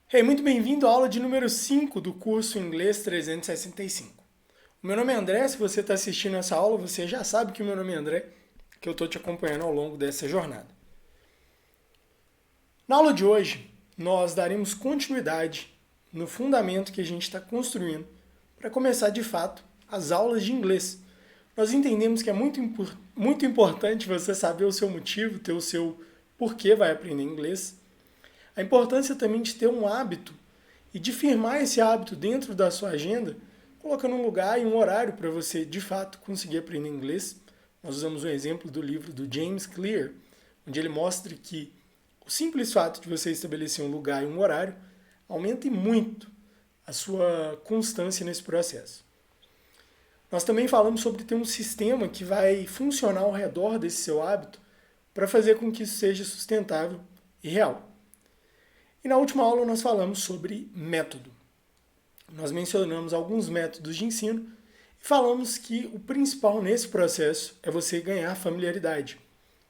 Hey, muito bem-vindo à aula de número 5 do curso Inglês 365. O meu nome é André, se você está assistindo essa aula, você já sabe que o meu nome é André, que eu estou te acompanhando ao longo dessa jornada. Na aula de hoje, nós daremos continuidade no fundamento que a gente está construindo para começar, de fato, as aulas de inglês. Nós entendemos que é muito importante você saber o seu motivo, ter o seu porquê vai aprender inglês. A importância também de ter um hábito e de firmar esse hábito dentro da sua agenda, colocando um lugar e um horário para você, de fato, conseguir aprender inglês. Nós usamos um exemplo do livro do James Clear, onde ele mostra que o simples fato de você estabelecer um lugar e um horário aumenta muito a sua constância nesse processo. Nós também falamos sobre ter um sistema que vai funcionar ao redor desse seu hábito para fazer com que isso seja sustentável e real. E na última aula nós falamos sobre método. Nós mencionamos alguns métodos de ensino e falamos que o principal nesse processo é você ganhar familiaridade.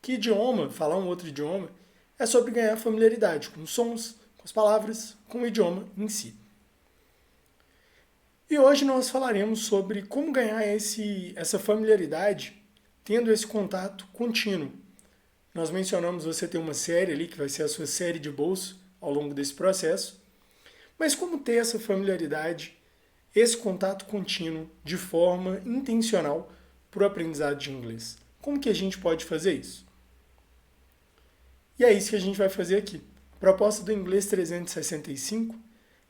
Que idioma, falar um outro idioma, é sobre ganhar familiaridade com os sons, com as palavras, com o idioma em si. E hoje nós falaremos sobre como ganhar essa familiaridade tendo esse contato contínuo. Nós mencionamos você ter uma série ali, que vai ser a sua série de bolso ao longo desse processo. Mas como ter essa familiaridade, esse contato contínuo de forma intencional para o aprendizado de inglês? Como que a gente pode fazer isso? E é isso que a gente vai fazer aqui. A proposta do Inglês 365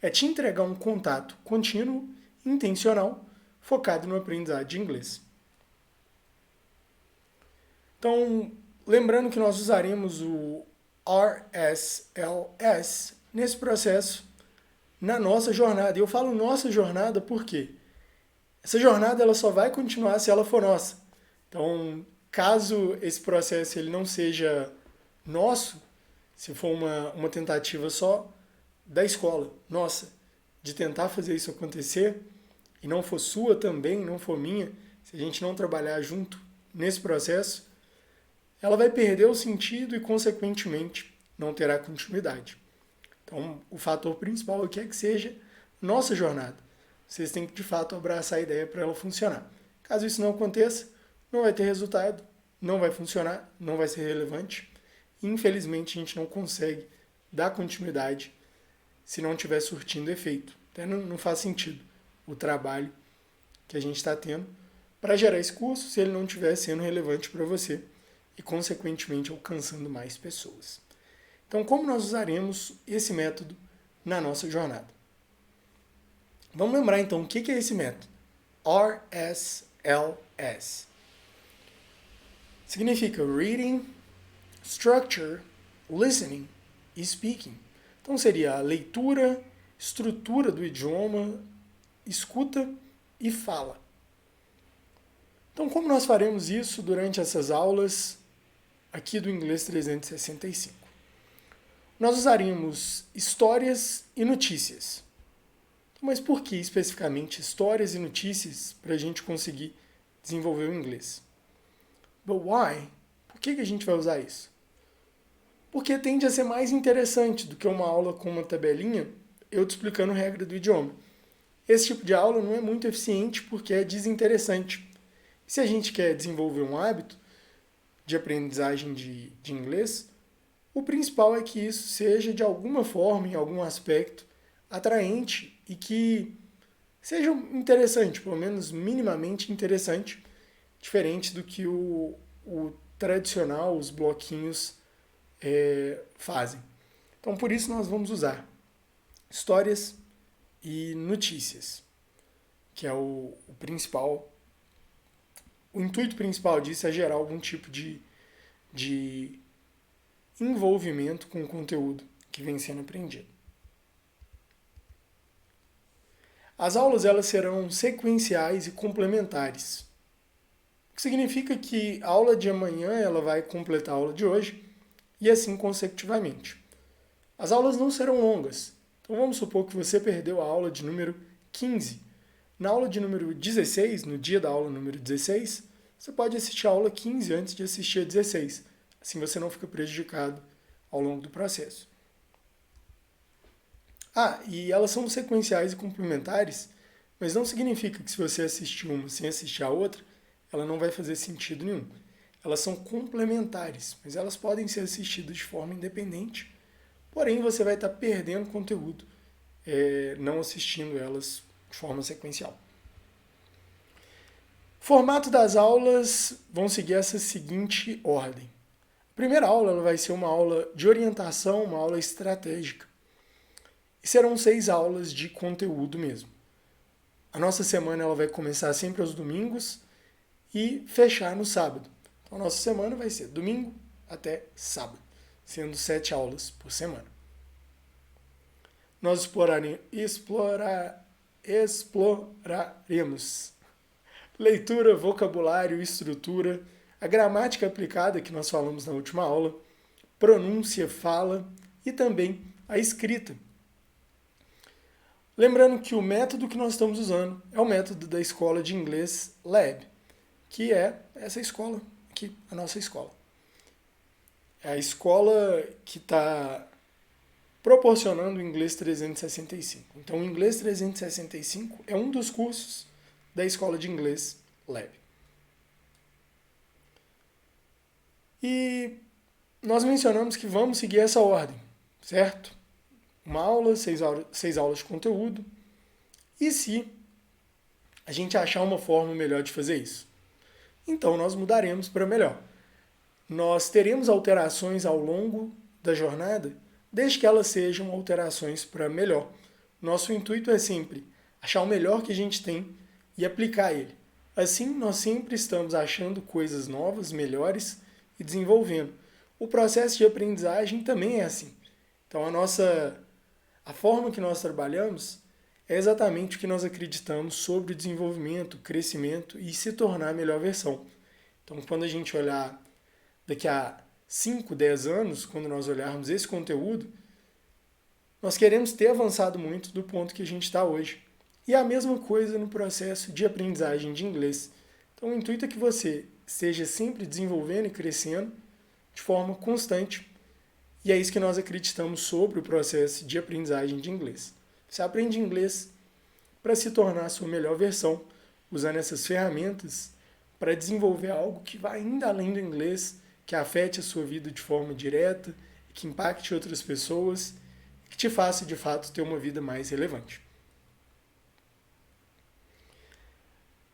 é te entregar um contato contínuo, intencional, focado no aprendizado de inglês. Então, lembrando que nós usaremos o RSLS nesse processo, na nossa jornada. E eu falo nossa jornada porque essa jornada ela só vai continuar se ela for nossa. Então, caso esse processo ele não seja nosso, se for uma tentativa só da escola, nossa, de tentar fazer isso acontecer, e não for sua também, não for minha, se a gente não trabalhar junto nesse processo, ela vai perder o sentido e, consequentemente, não terá continuidade. Então, o fator principal aqui é que seja nossa jornada. Vocês têm que, de fato, abraçar a ideia para ela funcionar. Caso isso não aconteça, não vai ter resultado, não vai funcionar, não vai ser relevante. E, infelizmente, a gente não consegue dar continuidade se não estiver surtindo efeito. Até não faz sentido o trabalho que a gente está tendo para gerar esse curso se ele não estiver sendo relevante para você e, consequentemente, alcançando mais pessoas. Então, como nós usaremos esse método na nossa jornada? Vamos lembrar, então, o que é esse método? RSLS. Significa Reading, Structure, Listening e Speaking. Então, seria a leitura, estrutura do idioma, escuta e fala. Então, como nós faremos isso durante essas aulas aqui do Inglês 365? Nós usaríamos histórias e notícias. Mas por que especificamente histórias e notícias para a gente conseguir desenvolver o inglês? But why? Por que a gente vai usar isso? Porque tende a ser mais interessante do que uma aula com uma tabelinha, eu te explicando a regra do idioma. Esse tipo de aula não é muito eficiente porque é desinteressante. Se a gente quer desenvolver um hábito de aprendizagem de inglês, o principal é que isso seja, de alguma forma, em algum aspecto, atraente e que seja interessante, pelo menos minimamente interessante, diferente do que o tradicional, os bloquinhos fazem. Então, por isso nós vamos usar histórias e notícias, que é o principal. O intuito principal disso é gerar algum tipo de envolvimento com o conteúdo que vem sendo aprendido. As aulas elas serão sequenciais e complementares, o que significa que a aula de amanhã ela vai completar a aula de hoje e assim consecutivamente. As aulas não serão longas, então vamos supor que você perdeu a aula de número 15. Na aula de número 16, no dia da aula número 16, você pode assistir a aula 15 antes de assistir a 16. Assim você não fica prejudicado ao longo do processo. E elas são sequenciais e complementares, mas não significa que se você assistir uma sem assistir a outra, ela não vai fazer sentido nenhum. Elas são complementares, mas elas podem ser assistidas de forma independente, porém você vai estar perdendo conteúdo não assistindo elas de forma sequencial. Formato das aulas vão seguir essa seguinte ordem. A primeira aula ela vai ser uma aula de orientação, uma aula estratégica. E serão 6 aulas de conteúdo mesmo. A nossa semana ela vai começar sempre aos domingos e fechar no sábado. Então a nossa semana vai ser domingo até sábado, sendo 7 aulas por semana. Nós exploraremos leitura, vocabulário, estrutura, a gramática aplicada que nós falamos na última aula, pronúncia, fala e também a escrita. Lembrando que o método que nós estamos usando é o método da escola de inglês Lab, que é essa escola aqui, a nossa escola. É a escola que está proporcionando o Inglês 365. Então, o Inglês 365 é um dos cursos da escola de inglês Lab. E nós mencionamos que vamos seguir essa ordem, certo? Uma aula, 6 aulas de conteúdo. E se a gente achar uma forma melhor de fazer isso? Então, nós mudaremos para melhor. Nós teremos alterações ao longo da jornada, desde que elas sejam alterações para melhor. Nosso intuito é sempre achar o melhor que a gente tem e aplicar ele. Assim, nós sempre estamos achando coisas novas, melhores e desenvolvendo. O processo de aprendizagem também é assim. Então, a forma que nós trabalhamos é exatamente o que nós acreditamos sobre o desenvolvimento, crescimento e se tornar a melhor versão. Então, quando a gente olhar daqui a 5, 10 anos, quando nós olharmos esse conteúdo, nós queremos ter avançado muito do ponto que a gente está hoje. E a mesma coisa no processo de aprendizagem de inglês. Então, o intuito é que você esteja sempre desenvolvendo e crescendo de forma constante. E é isso que nós acreditamos sobre o processo de aprendizagem de inglês. Você aprende inglês para se tornar a sua melhor versão, usando essas ferramentas para desenvolver algo que vai ainda além do inglês, que afete a sua vida de forma direta, que impacte outras pessoas, que te faça de fato ter uma vida mais relevante.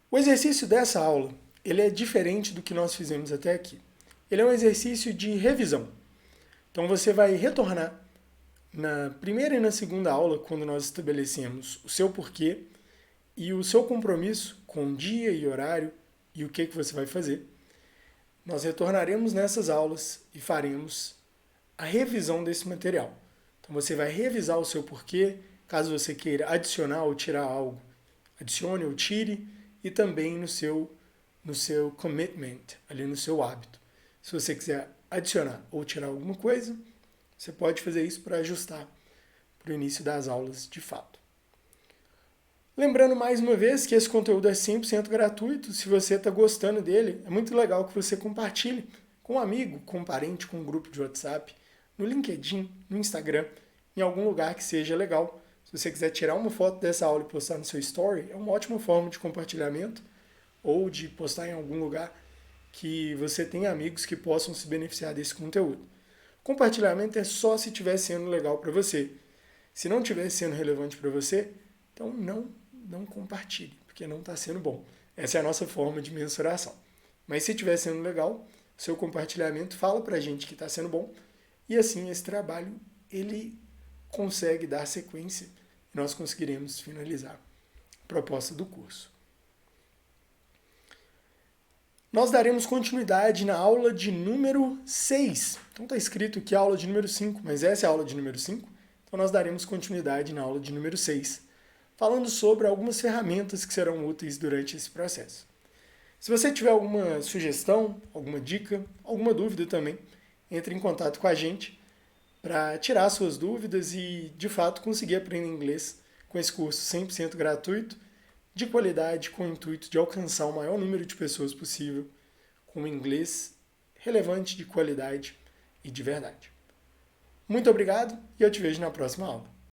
O exercício dessa aula, ele é diferente do que nós fizemos até aqui. Ele é um exercício de revisão. Então você vai retornar na primeira e na segunda aula, quando nós estabelecemos o seu porquê e o seu compromisso com dia e horário e o que você vai fazer. Nós retornaremos nessas aulas e faremos a revisão desse material. Então você vai revisar o seu porquê, caso você queira adicionar ou tirar algo, adicione ou tire, e também no seu commitment, ali no seu hábito. Se você quiser adicionar ou tirar alguma coisa, você pode fazer isso para ajustar para o início das aulas de fato. Lembrando mais uma vez que esse conteúdo é 100% gratuito. Se você está gostando dele, é muito legal que você compartilhe com um amigo, com um parente, com um grupo de WhatsApp, no LinkedIn, no Instagram, em algum lugar que seja legal. Se você quiser tirar uma foto dessa aula e postar no seu story, é uma ótima forma de compartilhamento ou de postar em algum lugar que você tenha amigos que possam se beneficiar desse conteúdo. Compartilhamento é só se estiver sendo legal para você. Se não estiver sendo relevante para você, então não compartilhe, porque não está sendo bom. Essa é a nossa forma de mensuração. Mas se estiver sendo legal, seu compartilhamento fala para a gente que está sendo bom, e assim esse trabalho ele consegue dar sequência e nós conseguiremos finalizar a proposta do curso. Nós daremos continuidade na aula de número 6. Então está escrito aqui aula de número 5, mas essa é a aula de número 5. Então nós daremos continuidade na aula de número 6, falando sobre algumas ferramentas que serão úteis durante esse processo. Se você tiver alguma sugestão, alguma dica, alguma dúvida também, entre em contato com a gente para tirar suas dúvidas e, de fato, conseguir aprender inglês com esse curso 100% gratuito, de qualidade, com o intuito de alcançar o maior número de pessoas possível com inglês relevante, de qualidade e de verdade. Muito obrigado e eu te vejo na próxima aula.